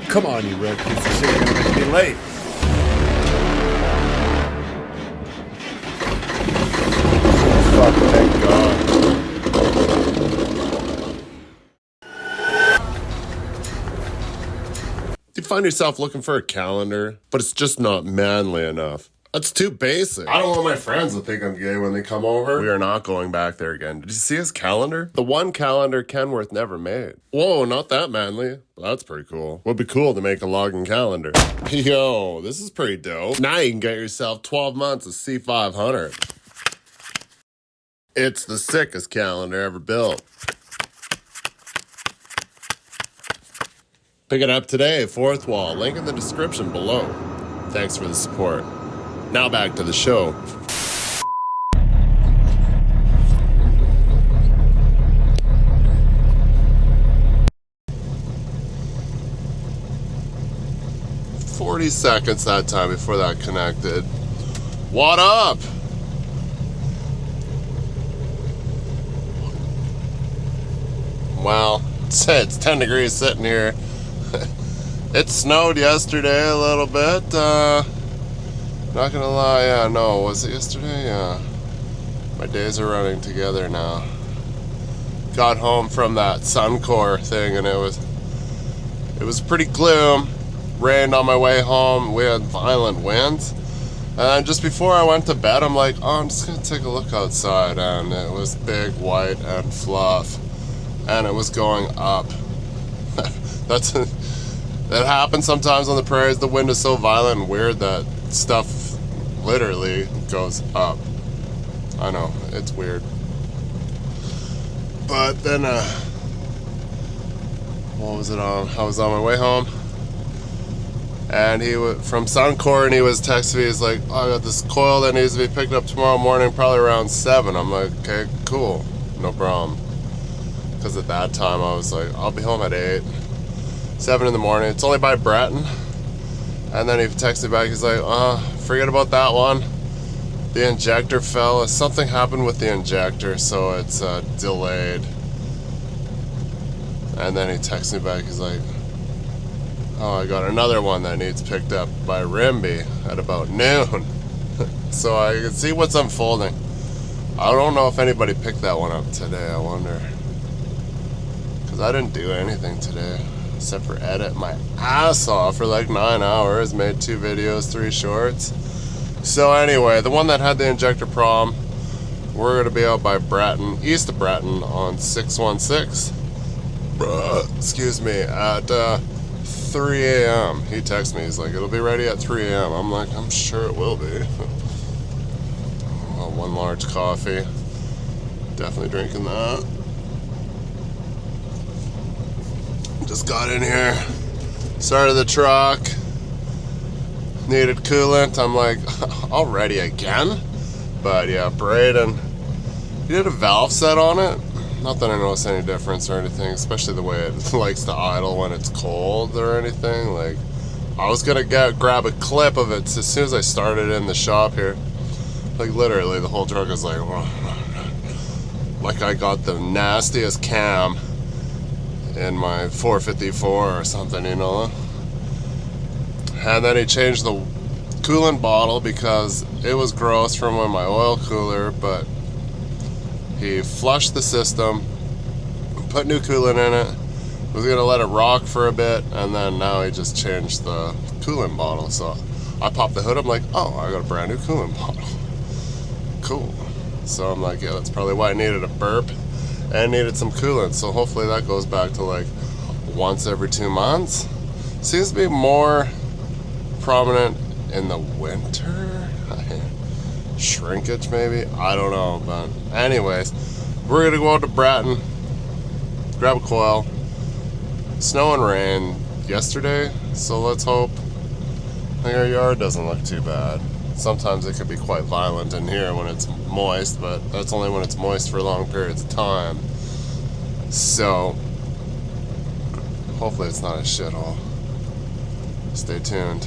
Come on, you red piece of shit, you're gonna make me late. Fuck, thank God. Do you find yourself looking for a calendar, but it's just not manly enough? That's too basic. I don't want my friends to think I'm gay when they come over. We are not going back there again. Did you see his calendar? The one calendar Kenworth never made. Whoa, not that manly. Well, that's pretty cool. Would be cool to make a logging calendar. Yo, this is pretty dope. Now you can get yourself 12 months of C500. It's the sickest calendar ever built. Pick it up today, fourth wall. Link in the description below. Thanks for the support. Now back to the show. $40 that time before that connected. What up? Well, it's 10 degrees sitting here. It snowed yesterday a little bit. Not gonna lie, yeah, no, was it yesterday? Yeah. My days are running together now. Got home from that Suncor thing and it was pretty gloom. Rained on my way home. We had violent winds. And just before I went to bed, I'm like, oh, I'm just gonna take a look outside, and it was big, white, and fluff. And it was going up. That happens sometimes on the prairies. The wind is so violent and weird that stuff literally goes up. I know, it's weird. But then, what was it on? I was on my way home, and he was from Suncor, and he was texting me. He's like, oh, I got this coil that needs to be picked up tomorrow morning, probably around 7. I'm like, okay, cool, no problem. Because at that time, I was like, I'll be home at 8. 7 in the morning. It's only by Breton. And then he texted me back. He's like, forget about that one. The injector fell. Something happened with the injector, so it's delayed. And then he texted me back. He's like, oh, I got another one that needs picked up by Rimby at about noon. So I can see what's unfolding. I don't know if anybody picked that one up today. I wonder. Because I didn't do anything today. Except for edit my ass off for like 9 hours, made 2 videos, 3 shorts. So anyway, the one that had the injector problem, we're gonna be out by Breton, east of Breton on 616. Excuse me, at 3 a.m. He texted me, he's like, it'll be ready at 3 a.m. I'm like, I'm sure it will be. Well, 1 large coffee, definitely drinking that. Just got in here, started the truck, needed coolant. I'm like, already again? But yeah, Breton, he did a valve set on it. Not that I noticed any difference or anything, especially the way it likes to idle when it's cold or anything. Like, I was gonna grab a clip of it as soon as I started in the shop here. Like literally the whole truck is like, like I got the nastiest cam in my 454 or something, you know. And then he changed the coolant bottle because it was gross from my oil cooler, but he flushed the system, put new coolant in it, was gonna let it rock for a bit, and then now he just changed the coolant bottle. So I popped the hood, I'm like, oh, I got a brand new coolant bottle. Cool. So I'm like, yeah, that's probably why I needed a burp and needed some coolant. So hopefully that goes back to like once every 2 months. Seems to be more prominent in the winter. Shrinkage maybe, I don't know. But anyways, we're gonna go out to Breton, grab a coil. Snow and rain yesterday, so let's hope our yard doesn't look too bad. Sometimes it can be quite violent in here when it's moist, but that's only when it's moist for long periods of time. So hopefully it's not a shithole. Stay tuned.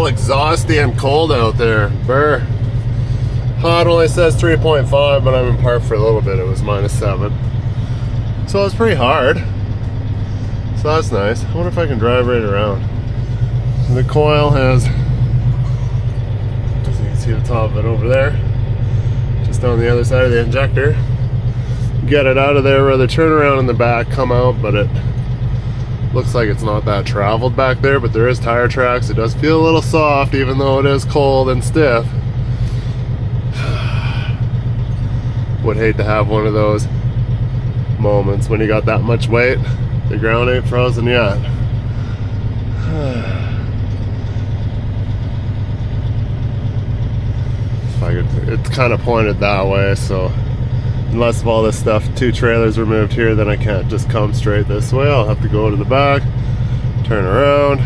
little exhausty and cold out there. Brr. Hot only says 3.5, but I'm in park for a little bit. It was -7. So it's pretty hard. So that's nice. I wonder if I can drive right around. The coil has, as you can see the top of it over there, just on the other side of the injector. Get it out of there, rather turn around in the back, come out, but it looks like it's not that traveled back there, but there is tire tracks. It does feel a little soft, even though it is cold and stiff. Would hate to have one of those moments when you got that much weight, the ground ain't frozen yet. It's kind of pointed that way, so unless of all this stuff, 2 trailers are moved here, then I can't just come straight this way. I'll have to go to the back, turn around,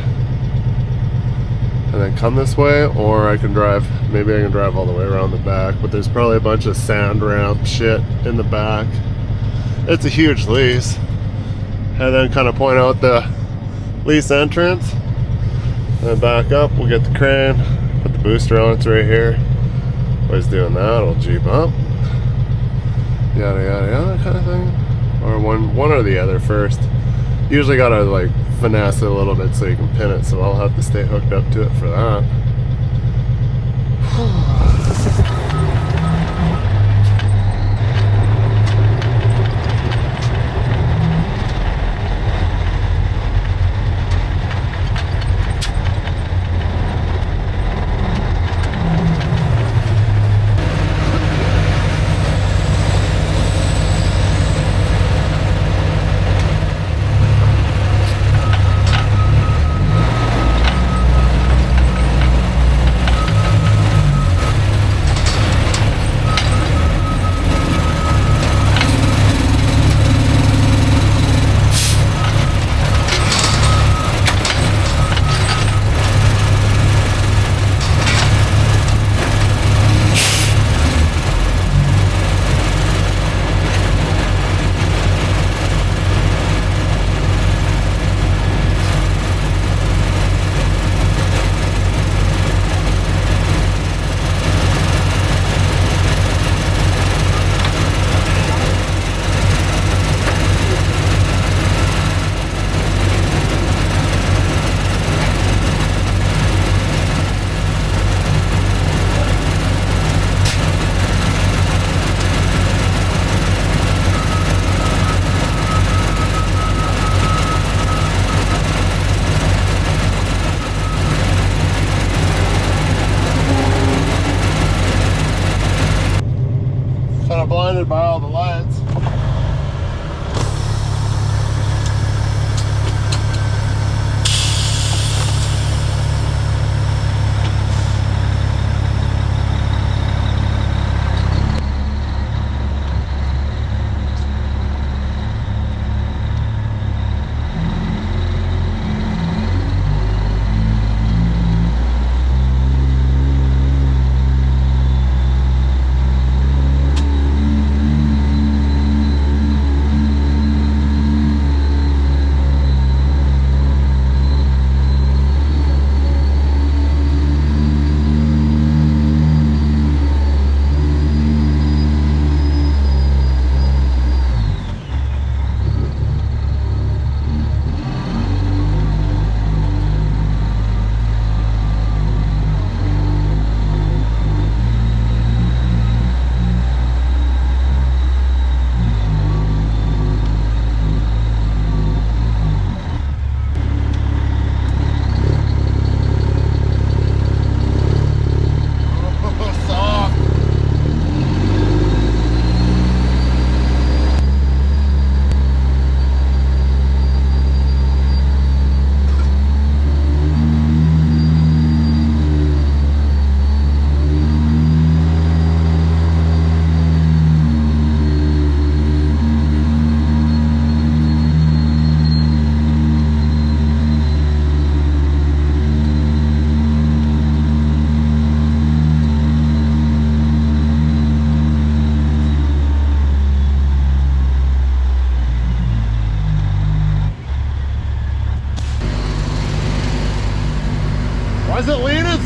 and then come this way, or I can drive, maybe I can drive all the way around the back, but there's probably a bunch of sand ramp shit in the back. It's a huge lease. And then kind of point out the lease entrance, and then back up, we'll get the crane, put the booster on, it's right here. While he's doing that, I'll Jeep up. Yada yada yada kind of thing. Or one or the other first. Usually gotta like finesse it a little bit so you can pin it, so I'll have to stay hooked up to it for that.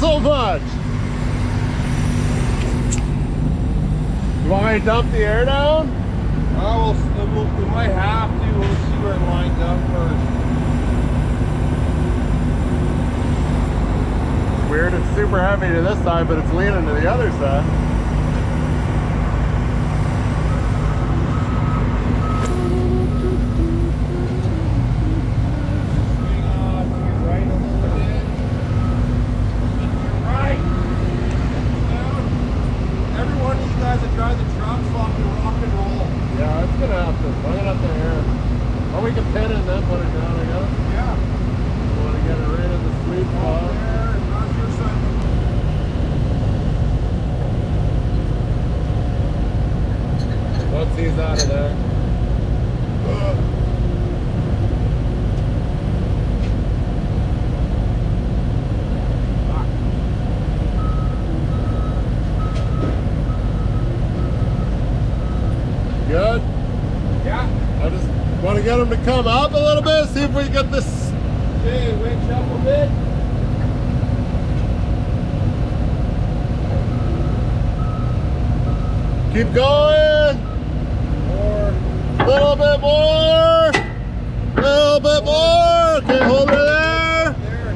so much. You want me to dump the air down? We might have to. We'll see where it lines up first. Weird, it's super heavy to this side, but it's leaning to the other side. Swing off to your right a little bit. To your right. Down. Every one of you guys that drive the truck fucking rock and roll. Yeah, it's gonna have to. I'm gonna have to air. Or we can pin it and then put it down, I guess. Yeah. You want to get it right in the sweet spot. There, and on your side. Once he's out of there. Good? Yeah. I just want to get him to come up a little bit, see if we get this. Okay, winch up a bit. Keep going. More. A little bit more. A little bit more. Okay, hold it there. There.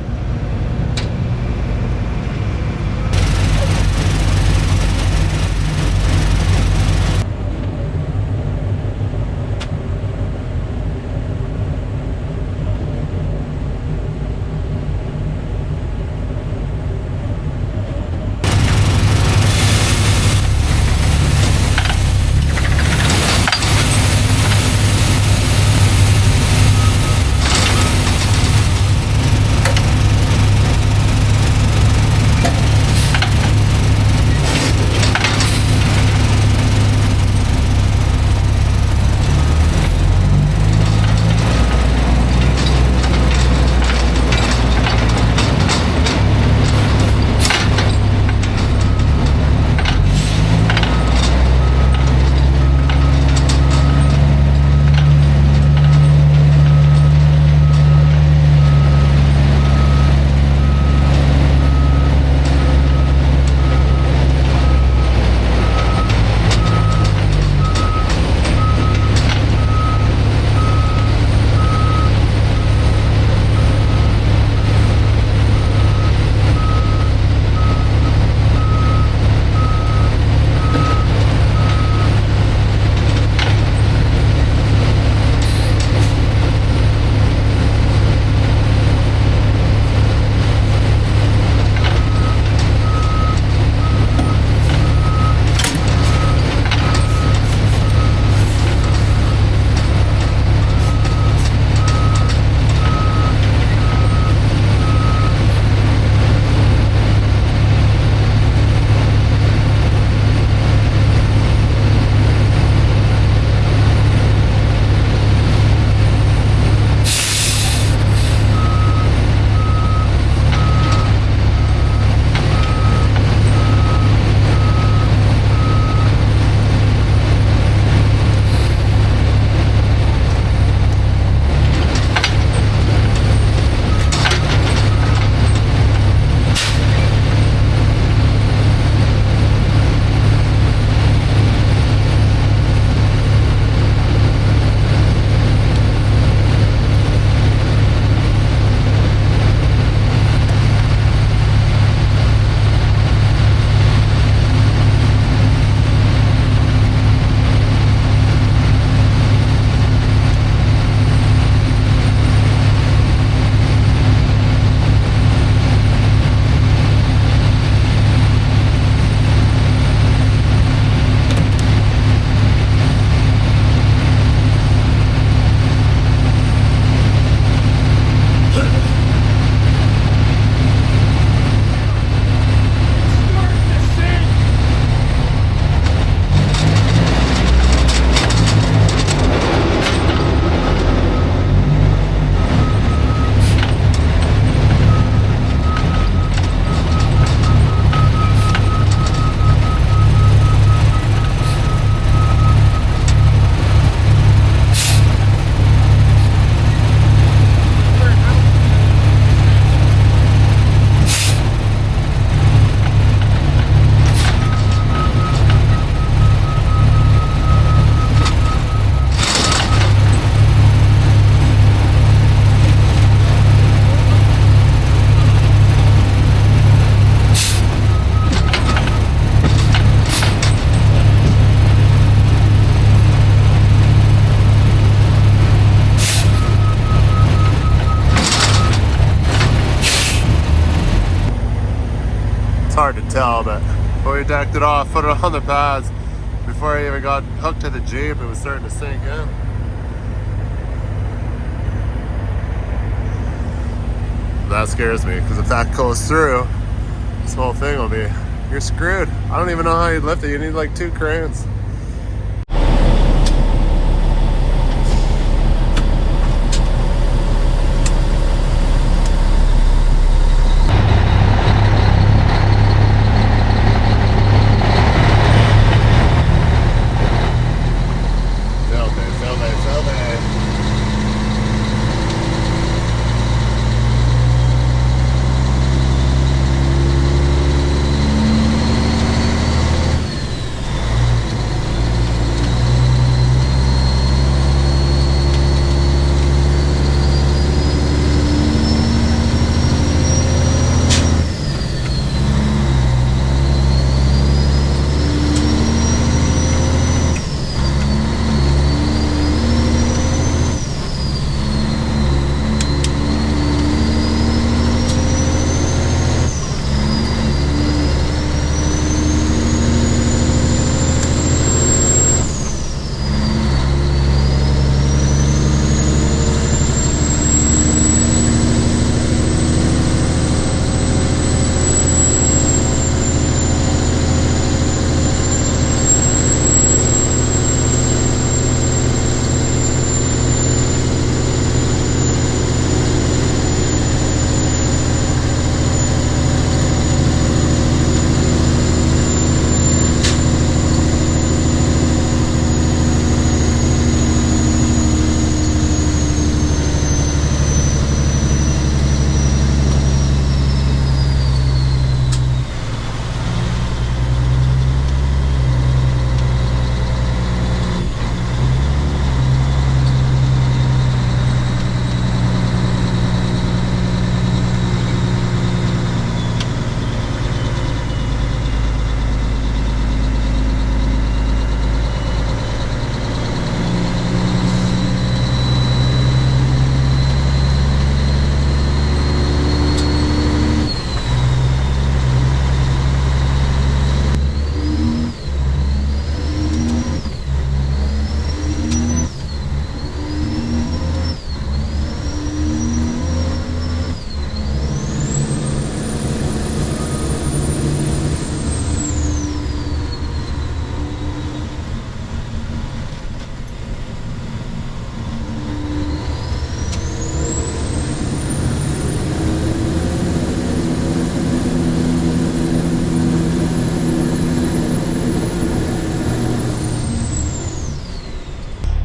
hard to tell, but we decked it off, put it on the pads. Before I even got hooked to the Jeep, it was starting to sink in. That scares me, because if that goes through, this whole thing will be, you're screwed. I don't even know how you'd lift it. You need like 2 cranes.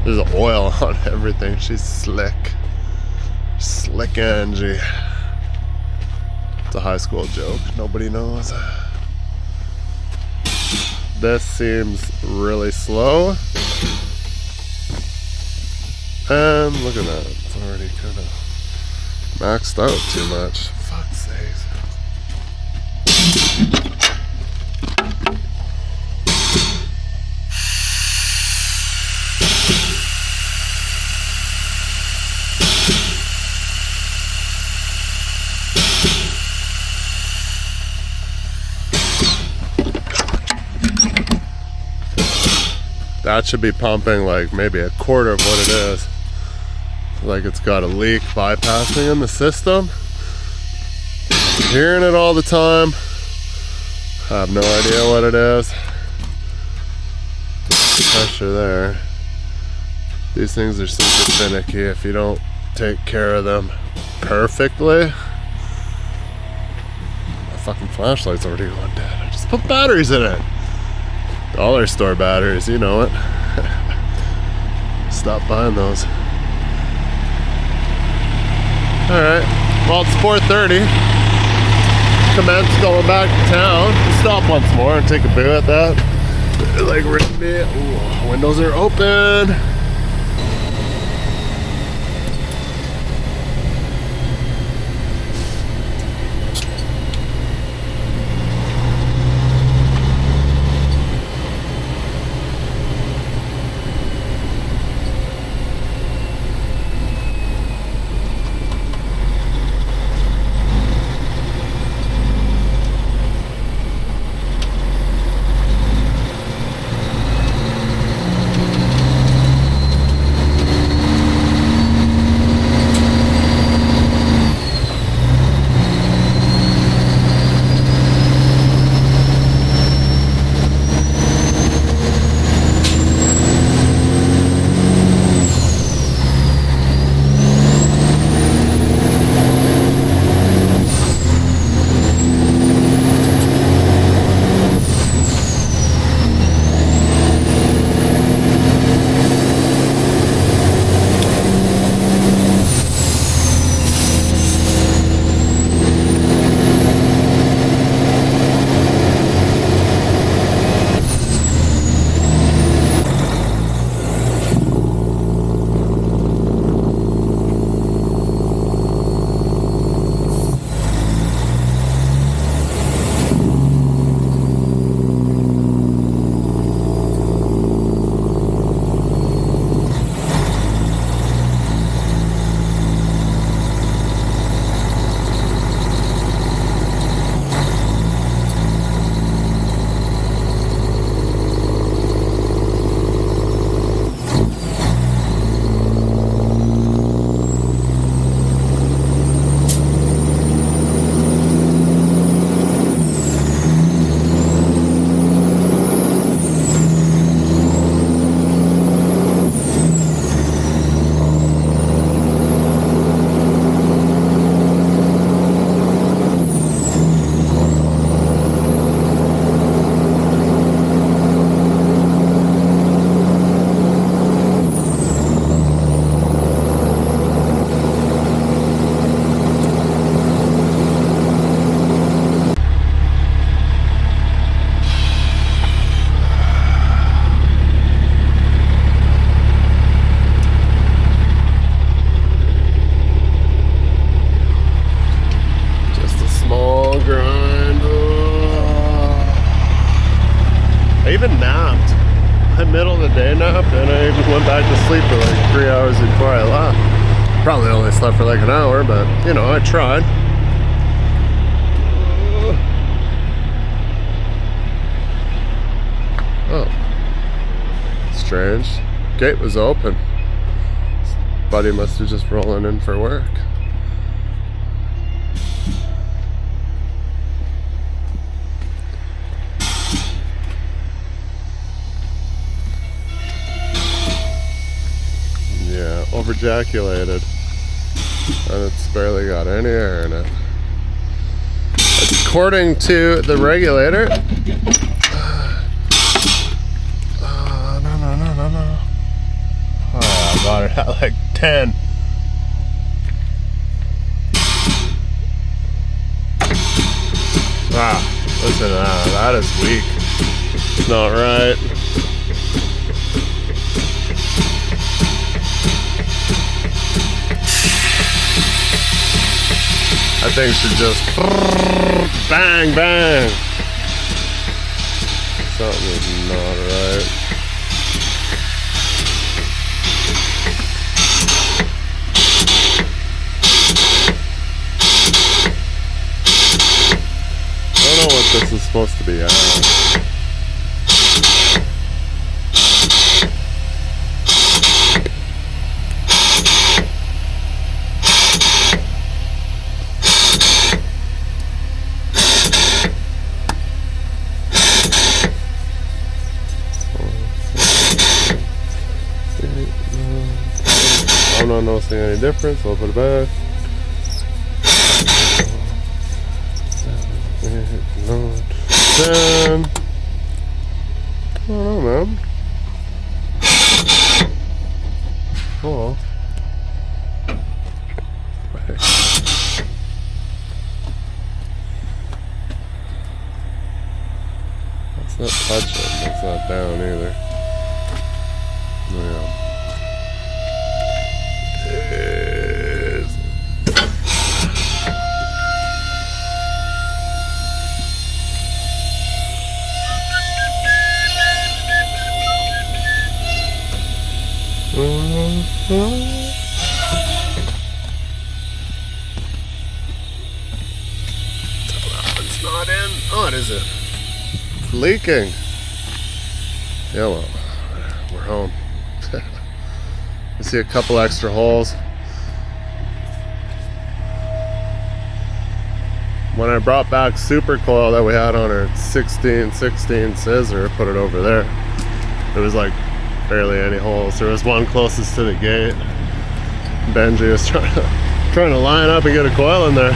There's oil on everything. She's slick. Slick Angie. It's a high school joke. Nobody knows. This seems really slow. And look at that. It's already kind of maxed out too much. Fuck's sakes. That should be pumping like maybe a quarter of what it is. Like it's got a leak bypassing in the system. I'm hearing it all the time. I have no idea what it is. Pressure there. These things are super finicky if you don't take care of them perfectly. My fucking flashlight's already going dead. I just put batteries in it. Dollar store batteries, you know it. Stop buying those. Alright, well it's 4:30. Commence going back to town. Stop once more and take a boo at that. Like right there. Ooh, windows are open. went back to sleep for like 3 hours before I left. Probably only slept for like an hour, but you know, I tried. Oh. Strange. Gate was open. Buddy must have just rolling in for work. Yeah, over-ejaculated. And it's barely got any air in it. According to the regulator, no. Oh, I got it at like 10. Wow, listen to that. That is weak. It's not right. That thing should just bang, bang. Something is not right. I don't know what this is supposed to be at. I'm not noticing any difference. I'll put it back. 7, 8, 9, 10. I don't know, man. Oh. Wait. That's not touching. That's not down either. Yeah. It's not in. Oh, it is it. It's leaking. Yeah, well, we're home. I see a couple extra holes. When I brought back Super Coil that we had on our 16 scissor, put it over there. There was like barely any holes. There was one closest to the gate. Benji was trying to line up and get a coil in there.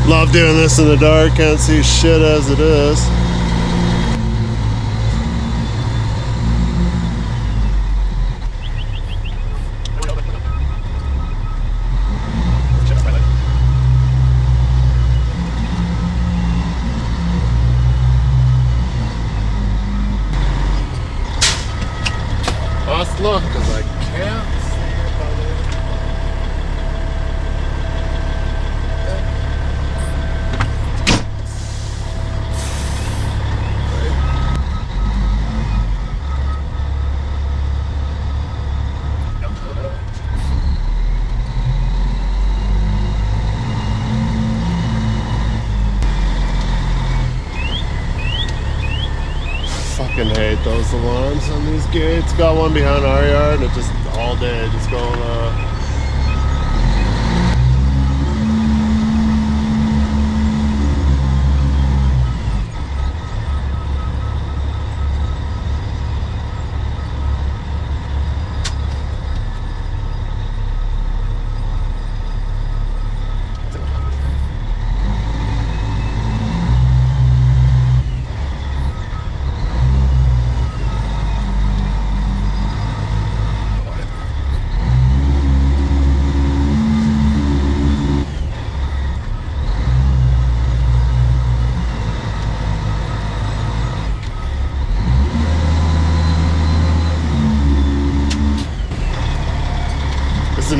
Love doing this in the dark, can't see shit as it is. Must look, because I can't see it, buddy. Fucking hate those alarms on these gates. Got one behind our yard and it just all day just going on.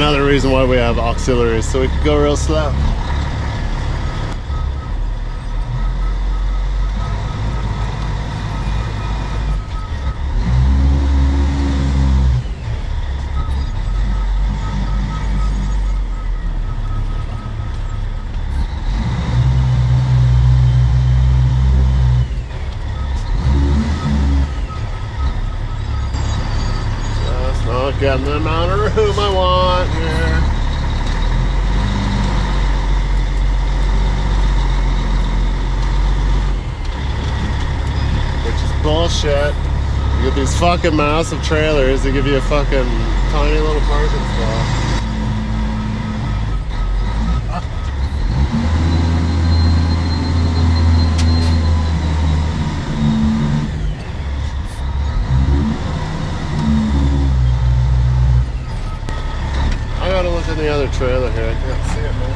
another reason why we have auxiliaries, so we can go real slow. Getting the amount of room I want here. Which is bullshit. You get these fucking massive trailers, they give you a fucking tiny little parking spot. Look at the other trailer here. I can't see it, man.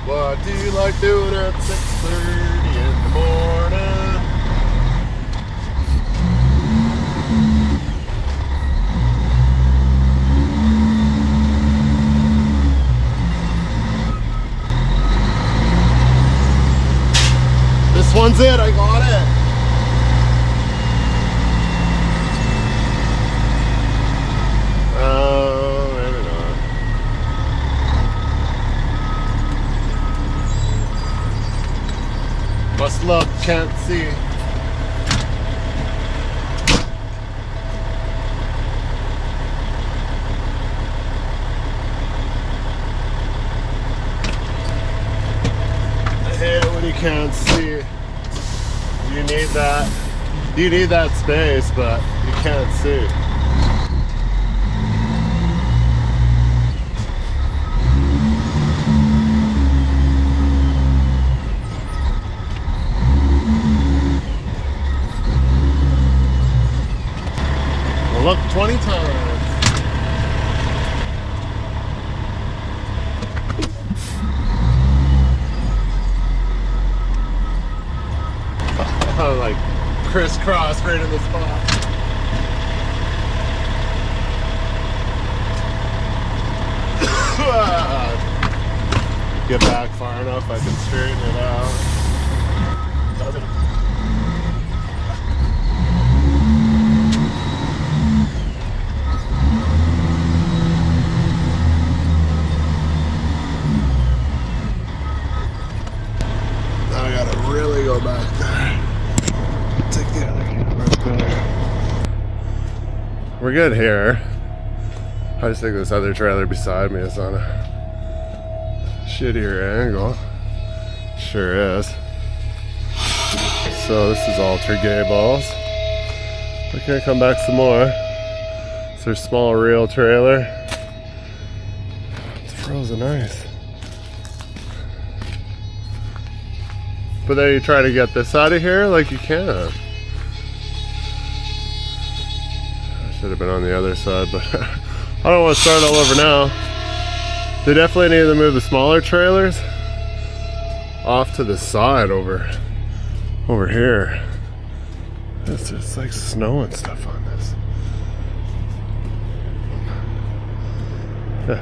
What do you like doing at 6:30 in the morning? This one's it, I got it. Oh, maybe not. Must look, can't see. I hate it when you can't see. You need that space, but you can't see. Well, look 20 times. Like crisscross right in the spot. Get back far enough, I can straighten it out. Doesn't. Now I gotta really go back there. Take the other camera better. We're good here. I just think this other trailer beside me is on a shittier angle. Sure is. So this is all Trican balls. We're gonna come back some more. It's their small reel trailer. It's frozen ice. But then you try to get this out of here like you can. I should have been on the other side, but I don't want to start all over now. They definitely need to move the smaller trailers off to the side over here. It's like snow and stuff on this. Yeah.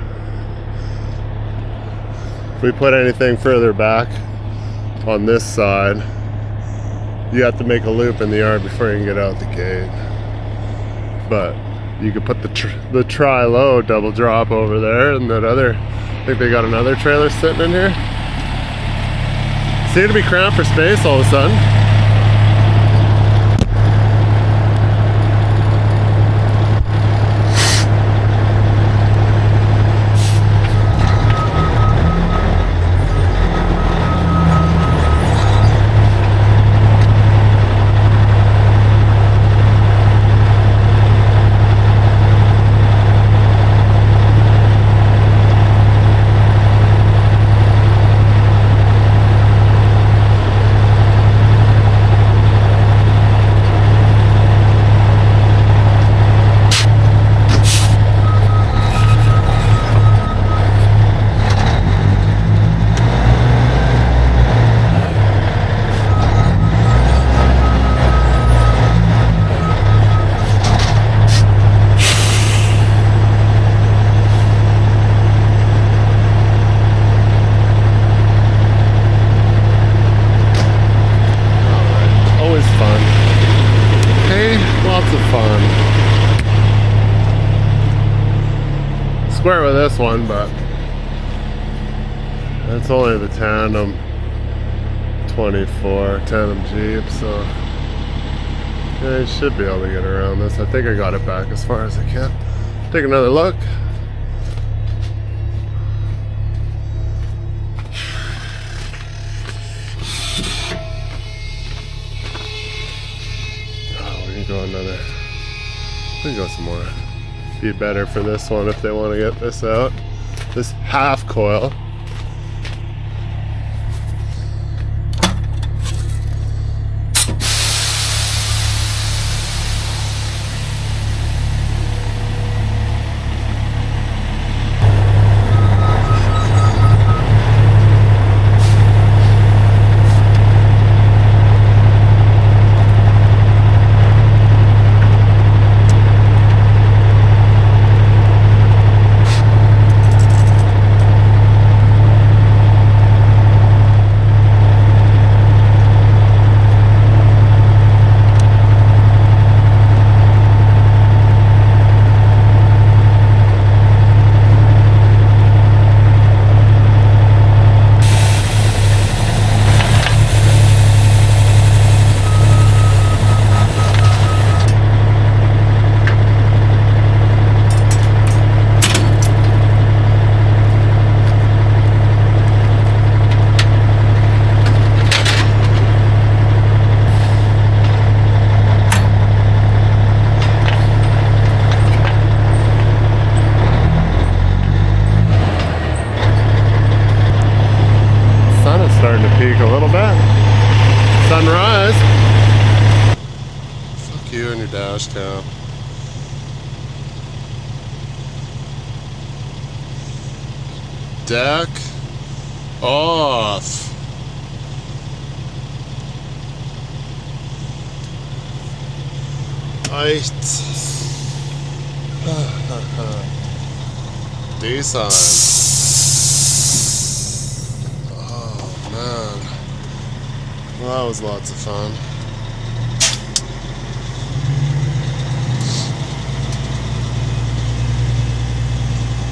If we put anything further back on this side, you have to make a loop in the yard before you can get out the gate. But you could put the tri-load double drop over there, and that other, I think they got another trailer sitting in here. Seemed to be cramped for space all of a sudden. squirt with this one, but that's only the tandem 24 tandem Jeep, so yeah, I should be able to get around this. I think I got it back as far as I can. Take another look. Oh, we can go another. We can go some more. Be better for this one if they want to get this out. This half coil. Starting to peak a little bit. Sunrise. Fuck you and your dash cam. Deck off. Decent. Well, that was lots of fun.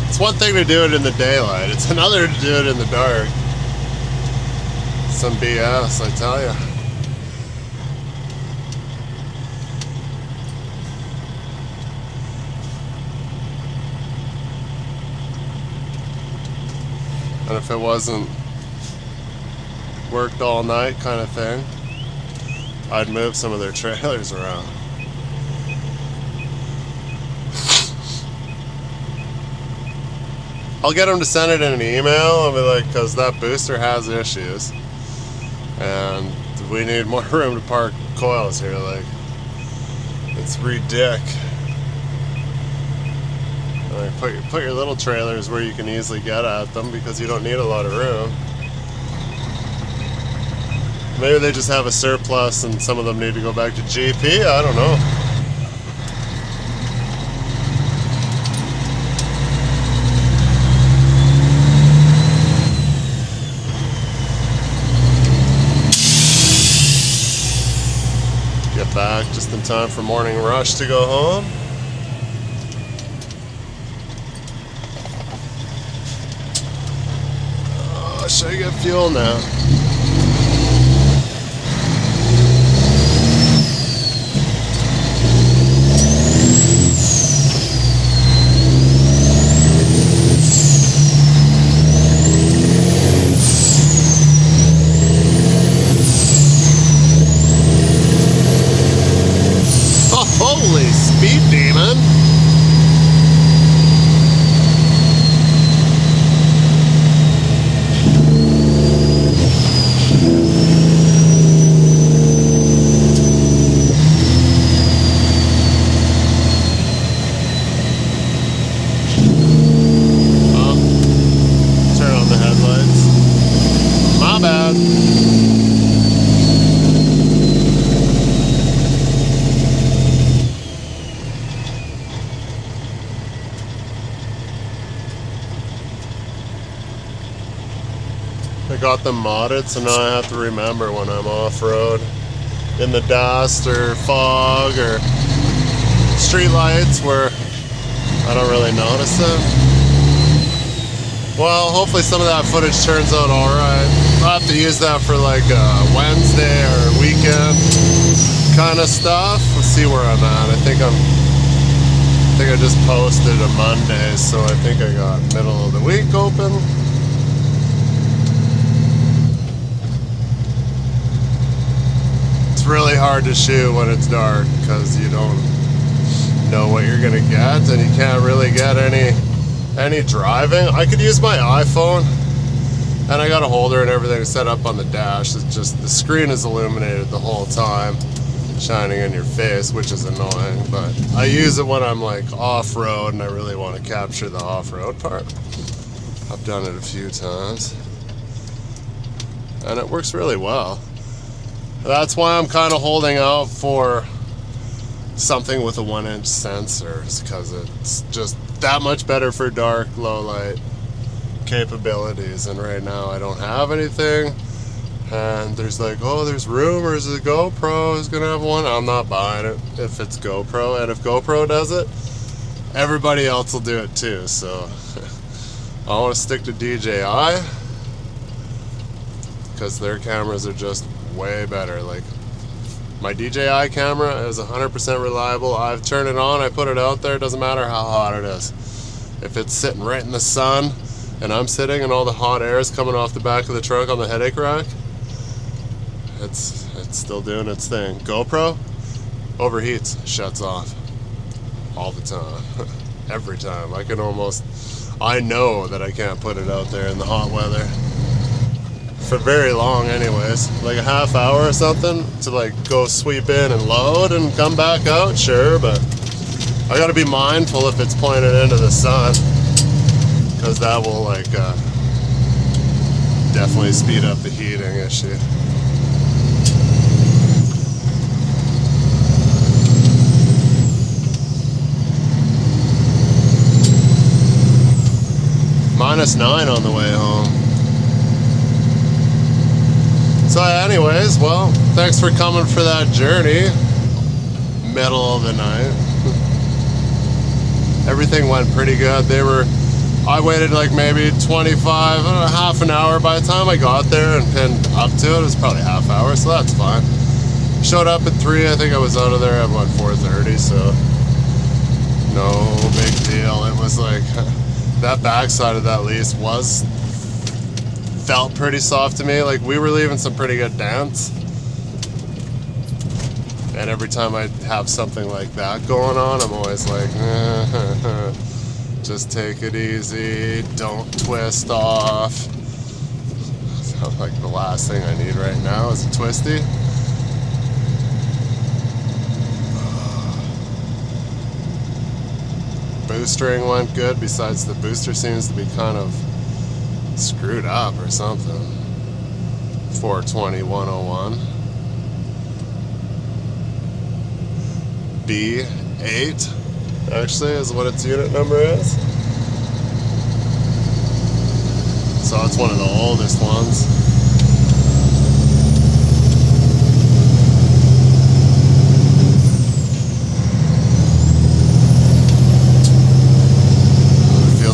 It's one thing to do it in the daylight, it's another to do it in the dark. Some BS, I tell you. And if it wasn't worked all night kind of thing, I'd move some of their trailers around. I'll get them to send it in an email. I'll be like, because that booster has issues and we need more room to park coils here. Like, it's ridiculous. Like, put your little trailers where you can easily get at them because you don't need a lot of room. Maybe they just have a surplus and some of them need to go back to GP, I don't know. Get back just in time for morning rush to go home. Oh, should I get fuel now? Holy speed demon! Turn on the headlights. My bad. I got them modded, so now I have to remember when I'm off-road in the dust or fog or street lights where I don't really notice it. Well, hopefully some of that footage turns out alright. I'll have to use that for like Wednesday or weekend kind of stuff. Let's see where I'm at. I think I just posted a Monday, so I think I got middle of the week open. It's really hard to shoot when it's dark because you don't know what you're gonna get, and you can't really get any driving. I could use my iPhone, and I got a holder and everything set up on the dash. It's just the screen is illuminated the whole time, shining in your face, which is annoying, but I use it when I'm like off-road and I really want to capture the off-road part. I've done it a few times and it works really well. That's why I'm kind of holding out for something with a 1-inch sensor, because it's just that much better for dark, low light capabilities, and right now I don't have anything. And there's like, oh, there's rumors the GoPro is gonna have one. I'm not buying it if it's GoPro, and if GoPro does it, everybody else will do it too. So I want to stick to DJI because their cameras are just way better. Like, my DJI camera is 100% reliable. I've turned it on, I put it out there, it doesn't matter how hot it is. If it's sitting right in the sun and I'm sitting and all the hot air is coming off the back of the truck on the headache rack, it's still doing its thing. GoPro overheats, shuts off all the time. Every time. I know that I can't put it out there in the hot weather for very long anyways. Like a half hour or something to like go sweep in and load and come back out, sure, but I gotta be mindful if it's pointed into the sun, because that will like definitely speed up the heating issue. -9 on the way home. So anyways, well, thanks for coming for that journey. Middle of the night. Everything went pretty good. I waited like maybe 25, half an hour. By the time I got there and pinned up to it, it was probably half hour, so that's fine. Showed up at 3, I think I was out of there at what, 4:30, so no big deal. It was like, that backside of that lease felt pretty soft to me. Like, we were leaving some pretty good dents, and every time I have something like that going on, I'm always like, just take it easy, don't twist off. Sounds like the last thing I need right now is a twisty. Boostering went good, besides the booster seems to be kind of screwed up or something. 420-101. B8 actually is what its unit number is. So it's one of the oldest ones.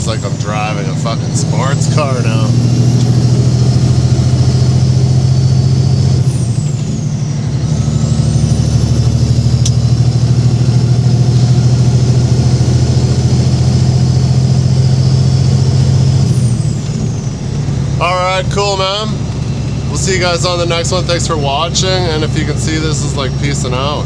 Like I'm driving a fucking sports car now. Alright, cool, man. We'll see you guys on the next one. Thanks for watching, and if you can see, this is like peacing out.